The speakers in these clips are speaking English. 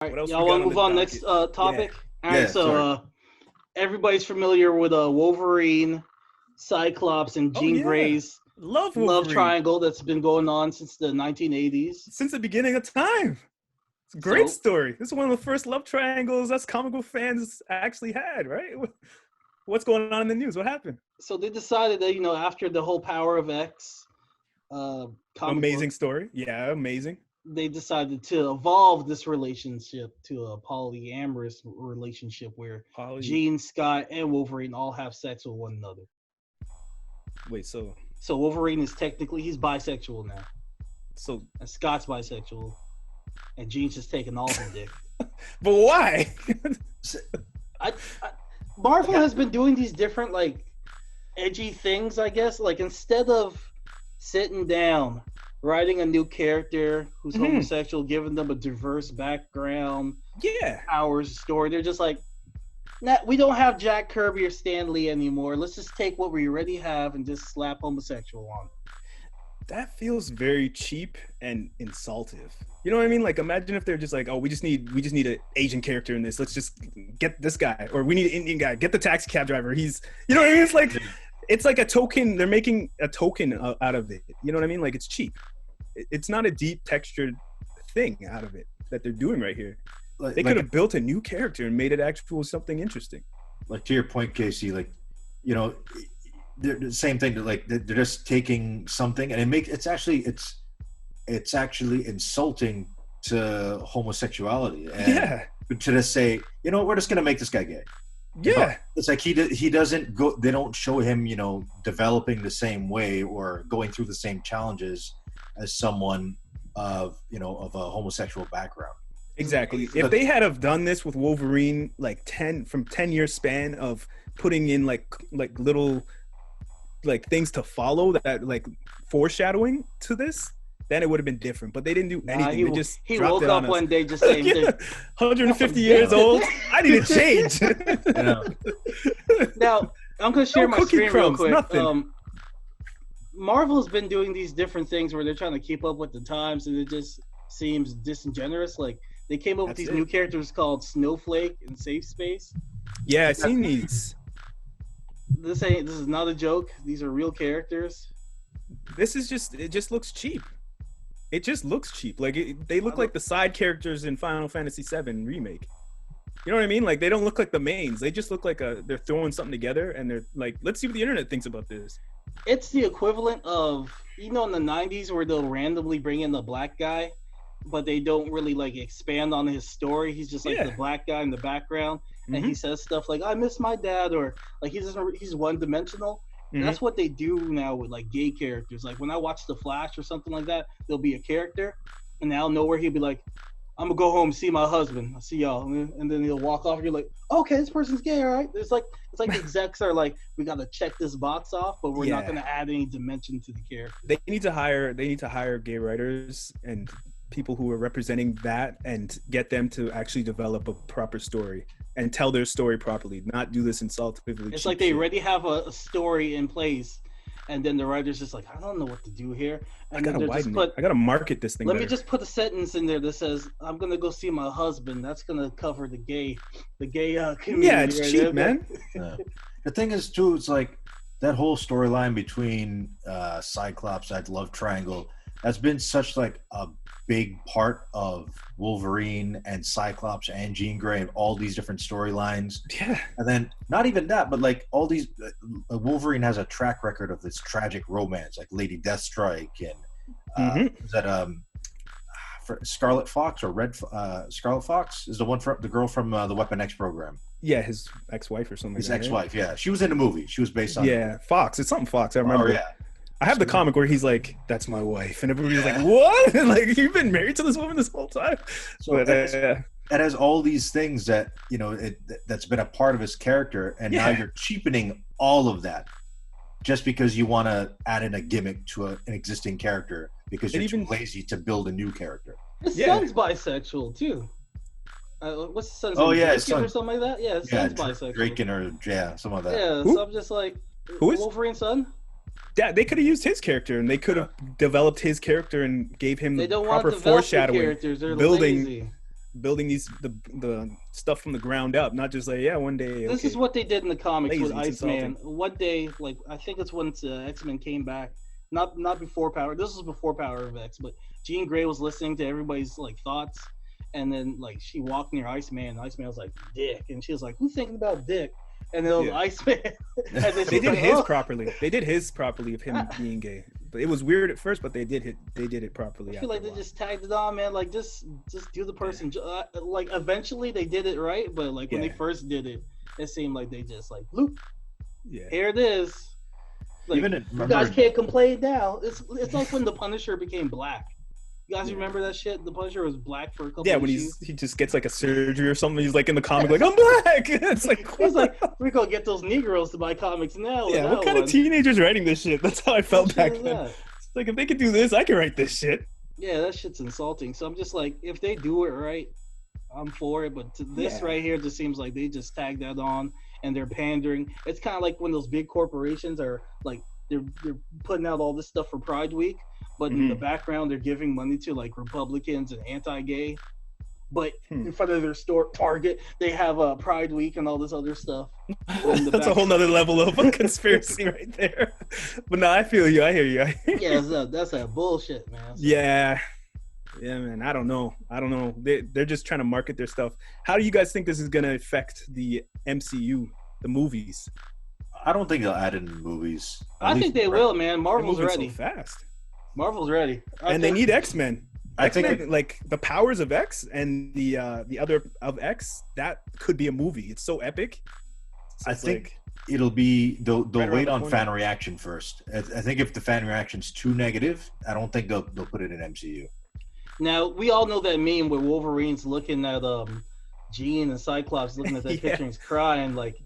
All What right, else y'all we want got to on move the on docket? next topic? All right, Yeah, so sorry. everybody's familiar with Wolverine, Cyclops, and Oh Jean yeah, Grey's love love Wolverine triangle that's been going on since the 1980s. since the beginning of time. It's a great So, story. This is one of the first love triangles us comic book fans actually had, right? What's going on in the news? What happened? so they decided that after the whole Power of X comic Amazing book, story. Yeah, amazing. they decided to evolve this relationship to a polyamorous relationship where Jean, Scott, and Wolverine all have sex with one another. Wait, so So Wolverine is technically he's bisexual now, so and Scott's bisexual, and Jean's just taking all the dick. but why? I, Marvel has been doing these different edgy things, I guess. Like instead of sitting down, writing a new character who's homosexual, giving them a diverse background, Yeah. powers story, they're just like, nah, we don't have Jack Kirby or Stan Lee anymore. Let's just take what we already have and just slap homosexual on it. That feels very cheap and insultive. You know what I mean? Like, imagine if they're just like, oh, we just need an Asian character in this. Let's just get this guy, or we need an Indian guy. Get the taxi cab driver. He's, you know what I mean? It's like a token. They're making a token out of it. You know what I mean? Like, it's cheap. It's not a deep textured thing out of it that they're doing right here. They could have built a new character and made it actual something interesting. Like, to your point, Casey, they're the same thing. They're just taking something and it's actually insulting to homosexuality. And to just say, we're just gonna make this guy gay. Yeah. It's like he doesn't go. They don't show him, developing the same way or going through the same challenges as someone of a homosexual background. Exactly. If they had have done this with Wolverine, 10 year span of putting in little things to follow that foreshadowing to this, then it would have been different. But they didn't do anything. He woke up one day just saying, 150 years old. I need to change. Now I'm gonna share my screen real quick. Nothing. Marvel's been doing these different things where they're trying to keep up with the times, and it just seems disingenuous. Like they came up with these new characters called Snowflake and Safe Space. Yeah, I've seen these. This is not a joke. These are real characters. It just looks cheap. It just looks cheap. They look like the side characters in Final Fantasy VII Remake. You know what I mean? They don't look like the mains. They just look like they're throwing something together and they're like, let's see what the internet thinks about this. It's the equivalent of, in the 90s where they'll randomly bring in the black guy, but they don't really expand on his story. He's just the black guy in the background, and he says stuff like, I miss my dad, or he's one-dimensional. That's what they do now with gay characters. When I watch The Flash or something like that, there'll be a character, and out of nowhere he'll be like, I'm gonna go home and see my husband. I'll see y'all, and then he'll walk off. And you're like, okay, this person's gay, all right. It's like the execs are like, we gotta check this box off, but we're not gonna add any dimension to the character. They need to hire gay writers and people who are representing that, and get them to actually develop a proper story and tell their story properly. Not do this insultively. It's like they already have a story in place, and then the writer's just like, I don't know what to do here. And I gotta market this thing. Let me just put a sentence in there that says, I'm gonna go see my husband. That's gonna cover the gay community. Yeah, it's cheap, man. The thing is too, it's like that whole storyline between Cyclops, that love triangle, that's been such a big part of Wolverine and Cyclops and Jean Grey and all these different storylines. Yeah. And then not even that, but all these Wolverine has a track record of this tragic romance, like Lady Deathstrike and is that Scarlet Fox or Scarlet Fox is the girl from the Weapon X program. Yeah, his ex-wife or something. His ex-wife, yeah. She was in the movie. She was based on Fox. It's something Fox. I remember. Oh, yeah. I have the comic where he's like, "That's my wife," and everybody's like, "What? You've been married to this woman this whole time?" So it has all these things that that's been a part of his character, and now you're cheapening all of that just because you want to add in a gimmick to an existing character because you're too lazy to build a new character. His son's bisexual too. What's his son's name? Oh yeah, his son or something like that. Yeah, his son's bisexual. Draken or something like that. Yeah, so I'm just like, who is Wolverine's son? Yeah, they could have used his character, and they could have developed his character and gave him the proper foreshadowing, characters. They're building. lazy. building the stuff from the ground up, not just like one day. This is what they did in the comics with Iceman. insulting. One day, like I think it's once X-Men came back, not before Power. This was before Power of X, but Jean Grey was listening to everybody's like thoughts, and then like she walked near Iceman. And Iceman was like Dick, and she was like, "Who's thinking about Dick?" And then it was Iceman. And then they did his properly. They did his properly of him being gay. But it was weird at first, but they did it properly. I feel like they just tagged it on, man. Like just do the person. Like eventually they did it right, but like when they first did it, it seemed like they just like, bloop. Yeah. Here it is. Like, you guys can't complain now. It's like when the Punisher became black. You guys remember that shit? The Punisher was black for a couple. Yeah, when he just gets like a surgery or something. He's like in the comic, like I'm black. It's like he's like, we're gonna get those Negroes to buy comics now. Yeah, what kind of teenagers writing this shit? That's how I felt back then. It's like if they could do this, I can write this shit. Yeah, that shit's insulting. So I'm just like, if they do it right, I'm for it. But this right here just seems like they just tagged that on and they're pandering. It's kind of like when those big corporations are like they're putting out all this stuff for Pride Week. But in the background, they're giving money to like Republicans and anti-gay. But in front of their store, Target, they have a Pride Week and all this other stuff. That's a whole nother level of conspiracy right there. But no, I feel you. I hear you. Yeah, that's that bullshit, man. So, yeah, man. I don't know. They're just trying to market their stuff. How do you guys think this is going to affect the MCU, the movies? I don't think they'll add in movies. I think they will, man. Marvel's ready. So fast. Marvel's ready, and they need X-Men. I think like the powers of X and the other of X, that could be a movie. It's so epic. So I think it'll be they'll wait on fan reaction first. I think if the fan reaction's too negative, I don't think they'll put it in MCU. Now we all know that meme where Wolverine's looking at Jean and Cyclops looking at that picture and he's crying. Like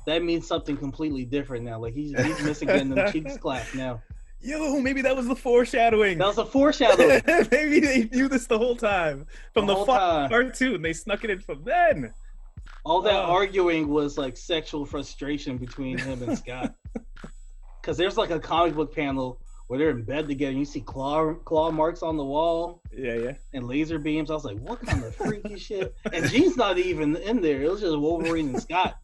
that means something completely different now. Like he's missing getting them cheeks clapped now. Yo, maybe that was the foreshadowing. That was a foreshadowing. Maybe they knew this the whole time from the cartoon. They snuck it in from then. All that arguing was like sexual frustration between him and Scott. Because there's like a comic book panel where they're in bed together. And you see claw marks on the wall. Yeah. And laser beams. I was like, what kind of freaky shit? And Jean's not even in there. It was just Wolverine and Scott.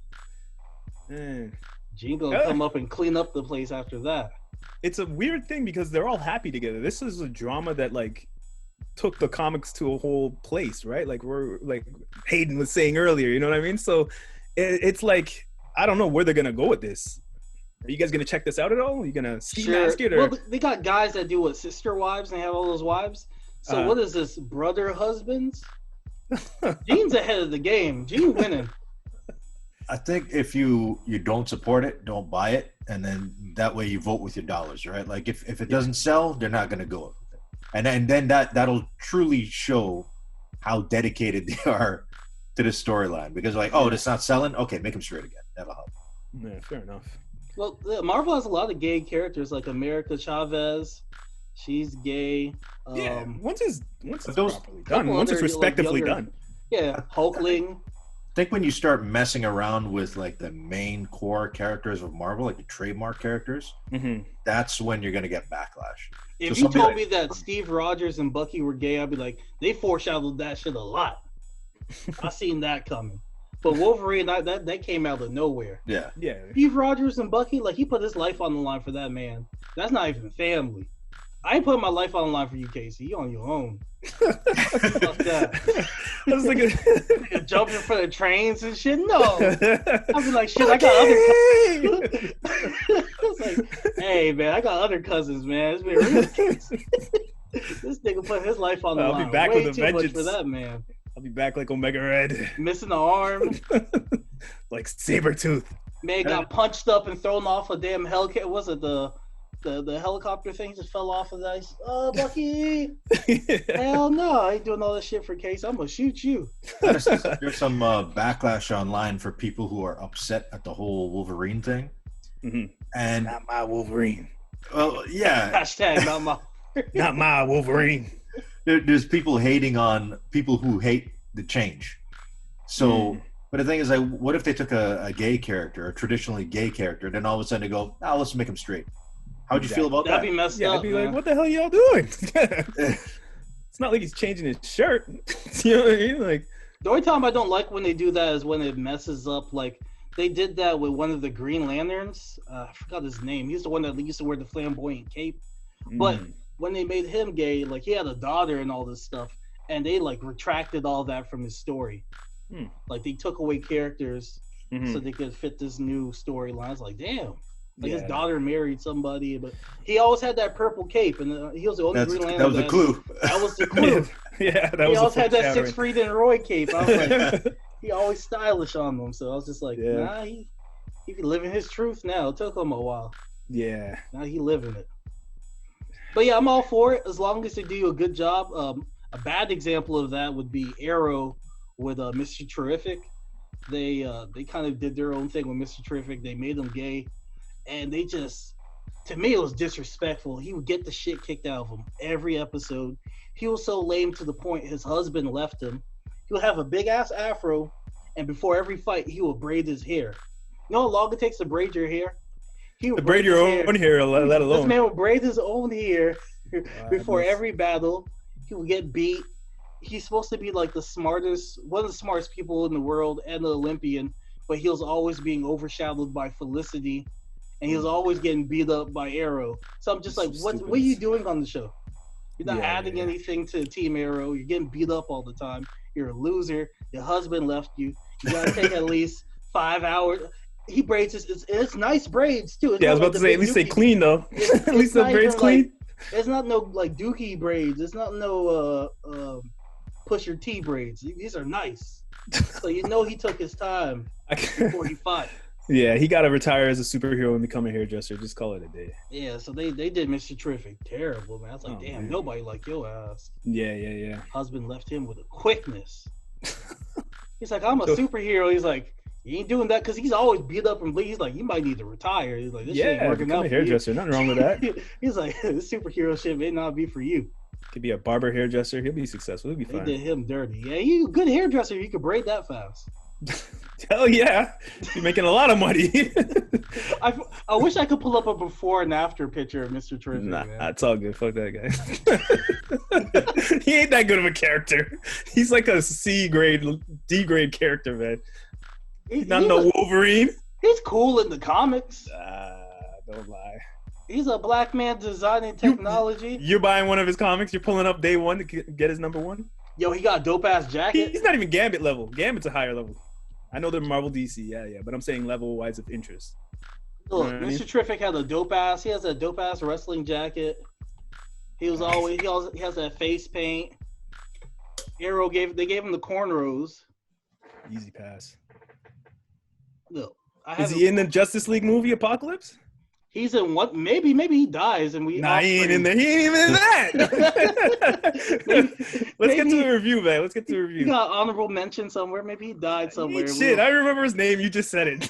Man. Jean gonna come up and clean up the place after that. It's a weird thing because they're all happy together. This is a drama that like took the comics to a whole place, right? Like we're like Hayden was saying earlier, you know what I mean? So it's like I don't know where they're gonna go with this. Are you guys gonna check this out at all? Are you gonna ski mask it? Or... Well, they got guys that do sister wives and they have all those wives. So what is this, brother husbands? Gene's ahead of the game. Gene winning. I think if you don't support it, don't buy it, and then that way you vote with your dollars, right? Like if it doesn't sell, they're not going to go with it, and then that'll truly show how dedicated they are to the storyline. Because like, it's not selling, okay, make them straight again. That'll help. Yeah, fair enough. Well, Marvel has a lot of gay characters, like America Chavez. She's gay. Once it's properly done, once it's respectively done. Yeah, Hulkling. I think when you start messing around with like the main core characters of Marvel, like the trademark characters, that's when you're going to get backlash. If you told me that Steve Rogers and Bucky were gay, I'd be like, they foreshadowed that shit a lot. I seen that coming. But Wolverine, that came out of nowhere. Yeah. Steve Rogers and Bucky, like he put his life on the line for that man. That's not even family. I ain't putting my life on the line for you, Casey. You on your own. Fuck that. I was like, jumping for the trains and shit. No, I'd be like, shit. I got other. I was like, hey man, I got other cousins, man. It's been real. This nigga put his life on the line. I'll be back way with a too vengeance much for that man. I'll be back like Omega Red, missing an arm, like Sabretooth. Man got punched up and thrown off a damn helicopter. Was it the helicopter thing just fell off of the ice? Oh, Bucky! Hell no, I ain't doing all this shit for Case. I'm gonna shoot you. There's some backlash online for people who are upset at the whole Wolverine thing. And not my Wolverine. Well, yeah. Hashtag not my. Not my Wolverine. There's people hating on people who hate the change. So, but the thing is, like, what if they took a gay character, a traditionally gay character, then all of a sudden they go, let's make him straight. How'd you feel about that? That'd be messed up. I'd be like, what the hell are y'all doing? It's not like he's changing his shirt. You know what I mean? Like, The only time I don't like when they do that is when it messes up. Like they did that with one of the Green Lanterns. I forgot his name. He's the one that used to wear the flamboyant cape. But when they made him gay, like he had a daughter and all this stuff, and they like retracted all that from his story. Like they took away characters so they could fit this new storyline. I was like, damn. Like his daughter married somebody, but he always had that purple cape, and he was the only Green Lantern. That was the clue. That was the clue. Yeah, that he was. He always had that Siegfried and Roy cape. I was like, he always stylish on them. So I was just like, nah, he be living his truth now. It took him a while. Yeah. Now he living it. But yeah, I'm all for it as long as they do a good job. A bad example of that would be Arrow with Mr. Terrific. They kind of did their own thing with Mr. Terrific. They made him gay. And they just, to me, it was disrespectful. He would get the shit kicked out of him every episode. He was so lame to the point his husband left him. He would have a big ass afro, and before every fight, he would braid his hair. You know how long it takes to braid your hair? He would braid your own hair, let alone. This man would braid his own hair before every battle. He would get beat. He's supposed to be like the smartest, one of the smartest people in the world, and the Olympian, but he was always being overshadowed by Felicity. And he was always getting beat up by Arrow. So I'm just like, what are you doing on the show? You're not adding anything to Team Arrow. You're getting beat up all the time. You're a loser. Your husband left you. You gotta take at least 5 hours. He braids it's nice braids too. It's I was about to say, at least they clean though. At least the braids clean. It's not no like Dookie braids. It's not no Pusher T braids. These are nice. So you know he took his time before he fought. Yeah, he got to retire as a superhero and become a hairdresser. Just call it a day. Yeah, so they did Mr. Terrific. Terrible, man. I was like, damn, man. Nobody like your ass. Yeah. Husband left him with a quickness. He's like, I'm a superhero. He's like, you ain't doing that because he's always beat up and bleed. He's like, you might need to retire. He's like, this shit ain't working out. A hairdresser. Nothing wrong with that. He's like, this superhero shit may not be for you. Could be a barber hairdresser. He'll be successful. He'll be fine. They did him dirty. Yeah, he's a good hairdresser. He could braid that fast. Hell yeah. You're making a lot of money. I wish I could pull up a before and after picture of Mr. Terrific. Nah, it's all good. Fuck that guy. He ain't that good of a character. He's like a C grade, D grade character, man. He's not no Wolverine. He's cool in the comics. Don't lie. He's a black man designing technology. You're buying one of his comics. You're pulling up day one to get his number one. Yo, he got a dope ass jacket. He's not even Gambit level. Gambit's a higher level. I know they're Marvel DC, yeah, but I'm saying level wise of interest. Look, Mr. Terrific had a dope ass. He has a dope ass wrestling jacket. He has that face paint. Arrow gave him the cornrows. Easy pass. Look, is he in the Justice League movie Apocalypse? He's in what? Maybe he dies and we. Nah, he ain't in there. He ain't even in that. Let's get to the review, man. Let's get to the review. He got honorable mention somewhere. Maybe he died somewhere. Shit, I remember his name. You just said it.